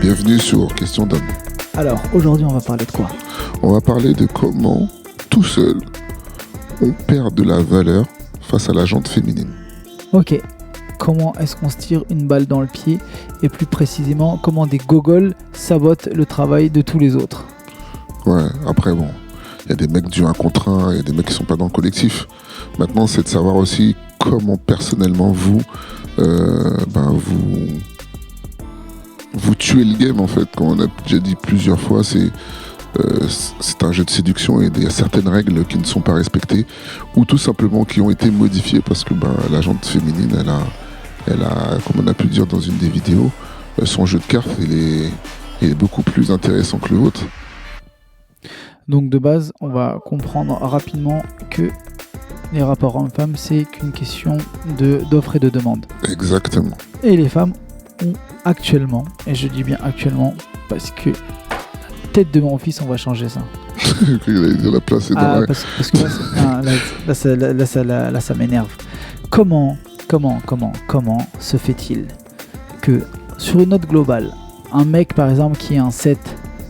Bienvenue sur Question d'homme. Alors, aujourd'hui, on va parler de quoi ? On va parler de comment, tout seul, on perd de la valeur face à la jante féminine. Ok. Comment est-ce qu'on se tire une balle dans le pied ? Et plus précisément, comment des gogoles sabotent le travail de tous les autres ? Ouais, après bon, il y a des mecs du 1 contre 1, il y a des mecs qui sont pas dans le collectif. Maintenant, c'est de savoir aussi comment personnellement vous tuez le game en fait. Comme on a déjà dit plusieurs fois, c'est un jeu de séduction et il y a certaines règles qui ne sont pas respectées ou tout simplement qui ont été modifiées parce que la jante féminine, elle a, comme on a pu le dire dans une des vidéos, son jeu de cartes il est beaucoup plus intéressant que le vôtre. Donc de base, on va comprendre rapidement que les rapports hommes-femmes, c'est qu'une question d'offre et de demande. Exactement. Et les femmes ont actuellement, et je dis bien actuellement, parce que tête de mon fils, on va changer ça. La place est dans la... Parce que là, ça m'énerve. Comment se fait-il que sur une note globale, un mec par exemple qui est un 7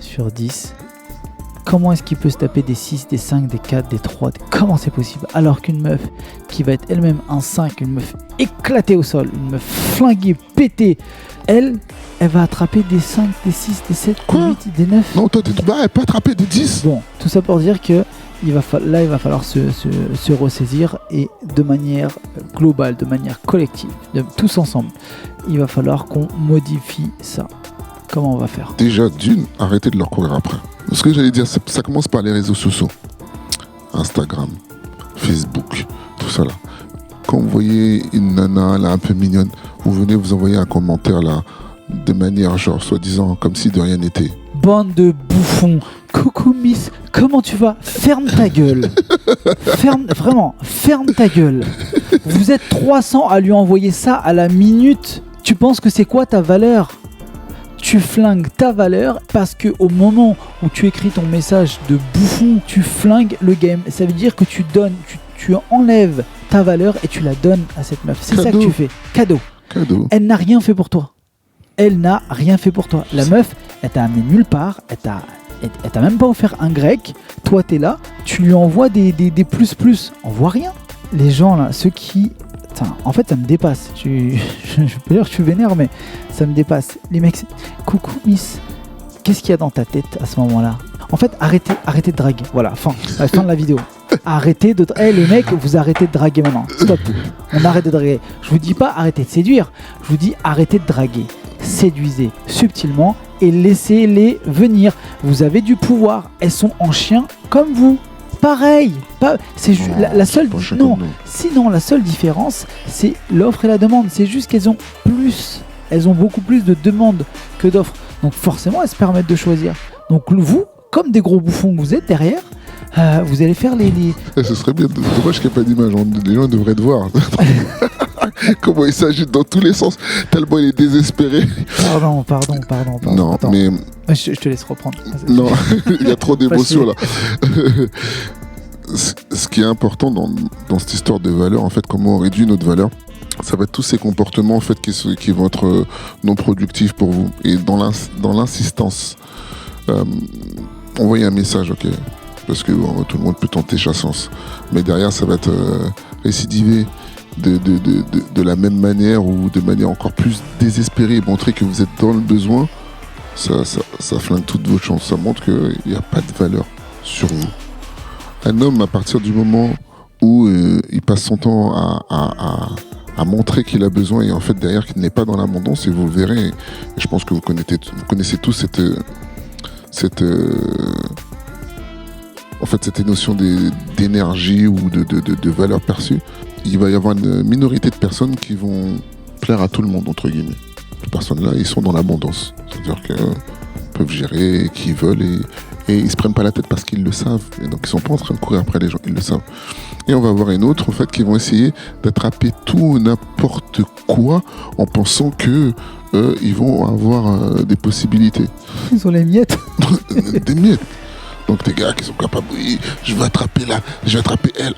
sur 10, comment est-ce qu'il peut se taper des 6, des 5, des 4, des 3 Comment c'est possible ? Alors qu'une meuf qui va être elle-même un 5, une meuf éclatée au sol, une meuf flinguée, pétée, elle va attraper des 5, des 6, des 7, des 8, des 9. Non, toi, elle peut attraper des 10. Bon, tout ça pour dire que il va falloir se ressaisir et de manière globale, de manière collective, tous ensemble, il va falloir qu'on modifie ça. Comment on va faire ? Déjà, arrêtez de leur courir après. Ce que j'allais dire, ça commence par les réseaux sociaux. Instagram, Facebook, tout ça là. Quand vous voyez une nana là un peu mignonne, vous venez vous envoyer un commentaire là, de manière genre soi-disant comme si de rien n'était. Bande de bouffons. Coucou Miss, comment tu vas ? Ferme ta gueule. Ferme ta gueule. Vous êtes 300 à lui envoyer ça à la minute. Tu penses que c'est quoi ta valeur ? Tu flingues ta valeur parce que au moment où tu écris ton message de bouffon, tu flingues le game. Ça veut dire que tu donnes, tu enlèves ta valeur et tu la donnes à cette meuf. C'est ça que tu fais. Cadeau. Elle n'a rien fait pour toi. La meuf, elle t'a amené nulle part. Elle t'a même pas offert un grec. Toi, t'es là. Tu lui envoies des plus. On voit rien. Les gens là, ceux qui... En fait, ça me dépasse. Je peux dire que je suis vénère, mais ça me dépasse. Les mecs, coucou Miss, qu'est-ce qu'il y a dans ta tête à ce moment-là ? En fait, arrêtez de draguer. Voilà, fin de la vidéo. Arrêtez de... les mecs, vous arrêtez de draguer maintenant. Stop. On arrête de draguer. Je vous dis pas arrêtez de séduire. Je vous dis arrêtez de draguer. Séduisez subtilement et laissez-les venir. Vous avez du pouvoir. Elles sont en chien comme vous. Pareil, c'est la seule la seule différence, c'est l'offre et la demande. C'est juste qu'elles ont beaucoup plus de demandes que d'offres. Donc forcément, elles se permettent de choisir. Donc vous, comme des gros bouffons que vous êtes derrière, vous allez faire les... Ce serait bien, dommage qu'il n'y ait pas d'image, les gens devraient te voir. Comment il s'agite dans tous les sens, tellement il est désespéré. Pardon. Non, attends. Mais... Je te laisse reprendre. Non, il y a trop d'émotions là. Ce qui est important dans cette histoire de valeur, en fait, comment on réduit notre valeur, ça va être tous ces comportements en fait, qui vont être non productifs pour vous. Et dans l'insistance, envoyer un message, ok, parce que tout le monde peut tenter chassance, mais derrière ça va être récidivé de la même manière ou de manière encore plus désespérée et montrer que vous êtes dans le besoin. Ça flingue toutes vos chances, ça montre qu'il n'y a pas de valeur sur vous. Un homme, à partir du moment où il passe son temps à montrer qu'il a besoin et en fait derrière qu'il n'est pas dans l'abondance, et vous le verrez, et je pense que vous connaissez tous cette notion d'énergie ou de valeur perçue. Il va y avoir une minorité de personnes qui vont plaire à tout le monde, entre guillemets. Ces personnes-là, ils sont dans l'abondance. C'est-à-dire qu'ils peuvent gérer qui ils veulent et ils se prennent pas la tête parce qu'ils le savent. Et donc, ils sont pas en train de courir après les gens, ils le savent. Et on va avoir une autre, en fait, qui vont essayer d'attraper tout, n'importe quoi, en pensant que ils vont avoir des possibilités. Ils ont les miettes. Des miettes. Donc des gars qui sont capables, oui, je vais attraper elle,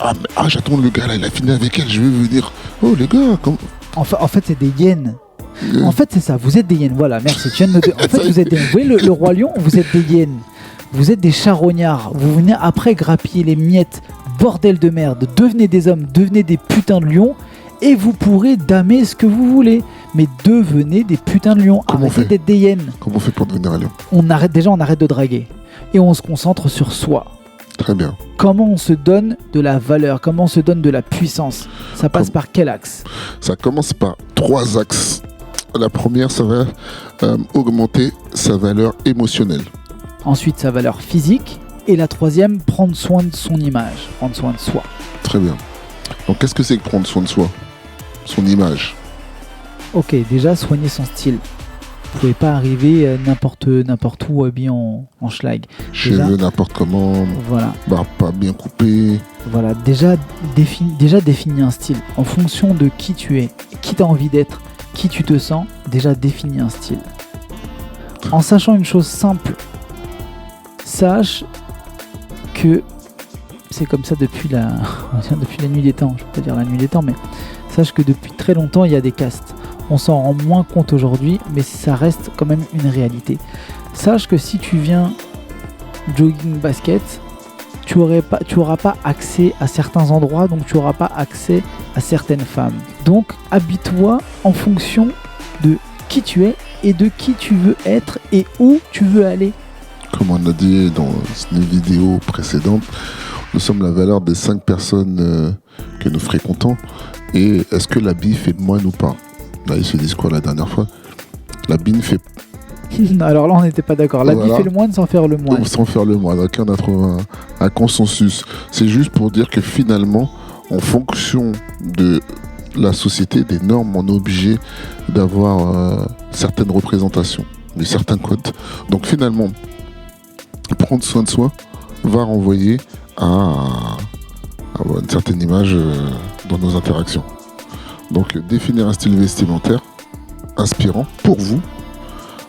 j'attends le gars là, il a fini avec elle, je vais venir. Oh les gars, En fait c'est des hyènes. En fait, c'est ça. Vous êtes des hyènes. Voilà, merci. En fait, vous êtes des... Vous voyez le roi lion, vous êtes des hyènes. Vous êtes des charognards. Vous venez après grappiller les miettes. Bordel de merde. Devenez des hommes. Devenez des putains de lions. Et vous pourrez damer ce que vous voulez. Mais devenez des putains de lions. Arrêtez d'être des hyènes. Comment on fait pour devenir un lion? On arrête de draguer. Et on se concentre sur soi. Très bien. Comment on se donne de la valeur? Comment on se donne de la puissance? Ça passe par quel axe? Ça commence par 3 axes. La première, ça va augmenter sa valeur émotionnelle. Ensuite, sa valeur physique. Et la troisième, prendre soin de son image. Prendre soin de soi. Très bien. Donc, qu'est-ce que c'est que prendre soin de soi? Son image. Ok, déjà, soigner son style. Vous pouvez pas arriver n'importe où habillé en schlag. Cheveux n'importe comment. Voilà. Barbe pas bien coupée. Voilà, déjà définis un style. En fonction de qui tu es, qui tu as envie d'être, qui tu te sens, déjà définis un style. En sachant une chose simple, sache que c'est comme ça depuis la nuit des temps. Je peux pas dire la nuit des temps, mais sache que depuis très longtemps, il y a des castes. On s'en rend moins compte aujourd'hui, mais ça reste quand même une réalité. Sache que si tu viens jogging basket, tu auras pas accès à certains endroits, donc tu n'auras pas accès à certaines femmes. Donc habille-toi en fonction de qui tu es et de qui tu veux être et où tu veux aller. Comme on a dit dans une vidéo précédente, nous sommes la valeur des 5 personnes que nous fréquentons. Et est-ce que l'habit fait le moine ou pas? Là, ils se disent quoi la dernière fois? L'habit ne fait... Alors là, on n'était pas d'accord. L'habit fait le moine sans faire le moine. Sans faire le moine. Ok, on a trouvé un consensus. C'est juste pour dire que finalement, en fonction de la société, des normes, on est obligé d'avoir certaines représentations, de certains codes. Donc finalement, prendre soin de soi va renvoyer à une certaine image dans nos interactions. Donc définir un style vestimentaire inspirant pour vous,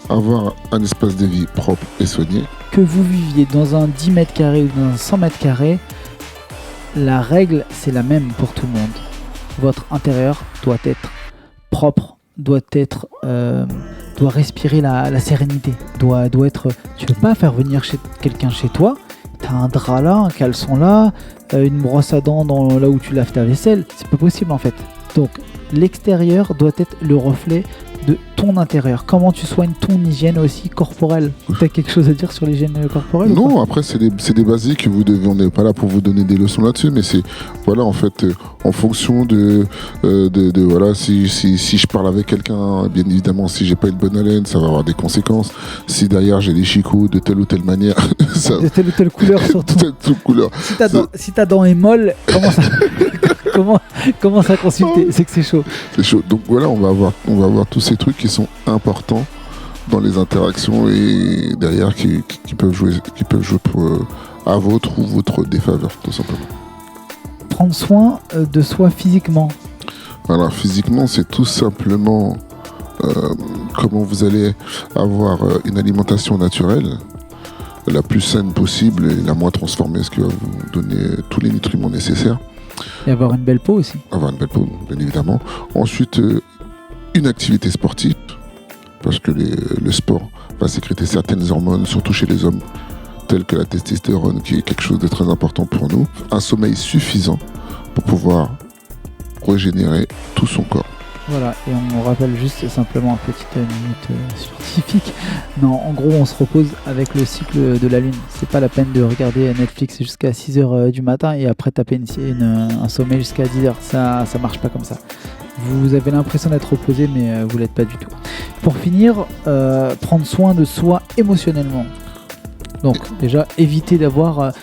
avoir un espace de vie propre et soigné. Que vous viviez dans un 10 mètres carrés ou dans un 100 mètres carrés, la règle c'est la même pour tout le monde. Votre intérieur doit être propre, doit respirer la sérénité, doit être. Tu peux pas faire venir quelqu'un chez toi. T'as un drap là, un caleçon là, une brosse à dents là où tu laves ta vaisselle. C'est pas possible en fait. Donc l'extérieur doit être le reflet de ton intérieur. Comment tu soignes ton hygiène aussi corporelle? T'as quelque chose à dire sur l'hygiène corporelle? Non, après c'est des basiques que vous devez. On n'est pas là pour vous donner des leçons là-dessus, mais c'est voilà en fait en fonction de voilà si je parle avec quelqu'un, bien évidemment si j'ai pas une bonne haleine, ça va avoir des conséquences. Si derrière j'ai des chicots de telle ou telle manière, de telle ou telle couleur surtout. Telle ou telle couleur. Si ta dent est molle, comment ça consulter? C'est que c'est chaud. C'est chaud. Donc voilà, on va avoir tous ces trucs qui sont importants dans les interactions et derrière qui peuvent jouer pour, à votre ou votre défaveur, tout simplement. Prendre soin de soi physiquement. Voilà, physiquement, c'est tout simplement comment vous allez avoir une alimentation naturelle, la plus saine possible et la moins transformée, ce qui va vous donner tous les nutriments nécessaires. Et avoir une belle peau aussi. Avoir une belle peau, bien évidemment. Ensuite, une activité sportive, parce que le sport va sécréter certaines hormones, surtout chez les hommes, telles que la testostérone, qui est quelque chose de très important pour nous. Un sommeil suffisant pour pouvoir régénérer tout son corps. Voilà, et on rappelle juste simplement une petite minute scientifique. Non, en gros, on se repose avec le cycle de la Lune. C'est pas la peine de regarder Netflix jusqu'à 6h du matin et après taper un sommeil jusqu'à 10h. Ça marche pas comme ça. Vous avez l'impression d'être reposé, mais vous l'êtes pas du tout. Pour finir, prendre soin de soi émotionnellement. Donc déjà, éviter d'avoir...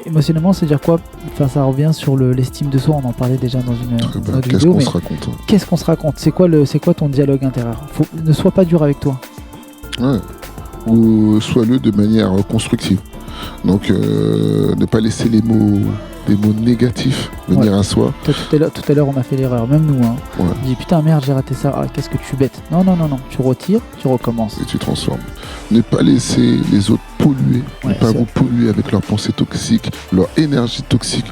émotionnellement, c'est-à-dire quoi? Enfin, ça revient sur l'estime de soi, on en parlait déjà dans une autre qu'est-ce vidéo. Qu'on se raconte Qu'est-ce qu'on se raconte? C'est quoi ton dialogue intérieur? Ne sois pas dur avec toi. Ouais. Ou sois-le de manière constructive. Donc, ne pas laisser les mots des mots négatifs venir à soi. Tout à l'heure, on a fait l'erreur, même nous. Hein. Ouais. On dit putain, merde, j'ai raté ça. Ah, qu'est-ce que tu bêtes. Non. Tu retires, tu recommences. Et tu transformes. Ne pas laisser les autres polluer, ne pas vous polluer avec leurs pensées toxiques, leur énergie toxique,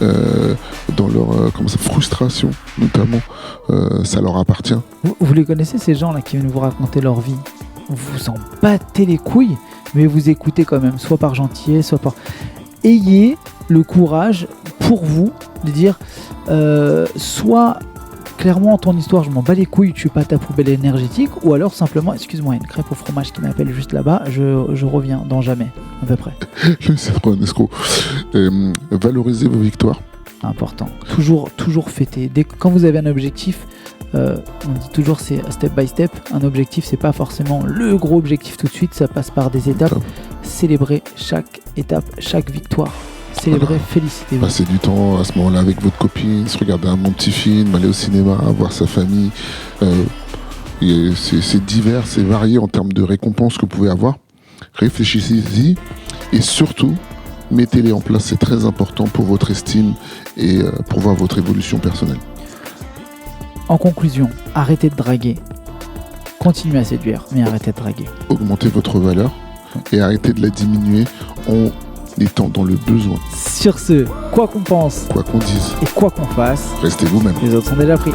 dans leur frustration notamment. Ça leur appartient. Vous les connaissez, ces gens-là qui viennent vous raconter leur vie? Vous en battez les couilles, mais vous écoutez quand même, soit par gentillesse, soit par... Ayez le courage pour vous de dire soit clairement ton histoire je m'en bats les couilles, tu es pas ta poubelle énergétique, ou alors simplement excuse-moi, il y a une crêpe au fromage qui m'appelle juste là-bas, je reviens dans jamais à peu près. C'est trop un escroc. Valorisez vos victoires. Important, toujours fêter. Quand vous avez un objectif, on dit toujours c'est step by step. Un objectif, c'est pas forcément le gros objectif tout de suite, ça passe par des étapes. Célébrez chaque étape, chaque victoire. Célébrez, félicitez-vous. Passer du temps à ce moment-là avec votre copine, se regarder un bon petit film, aller au cinéma, voir sa famille. C'est divers, c'est varié en termes de récompenses que vous pouvez avoir. Réfléchissez-y et surtout, mettez-les en place. C'est très important pour votre estime et pour voir votre évolution personnelle. En conclusion, arrêtez de draguer. Continuez à séduire, mais arrêtez de draguer. Augmentez votre valeur et arrêtez de la diminuer en étant dans le besoin. Sur ce, quoi qu'on pense, quoi qu'on dise et quoi qu'on fasse, restez vous-même. Les autres sont déjà pris.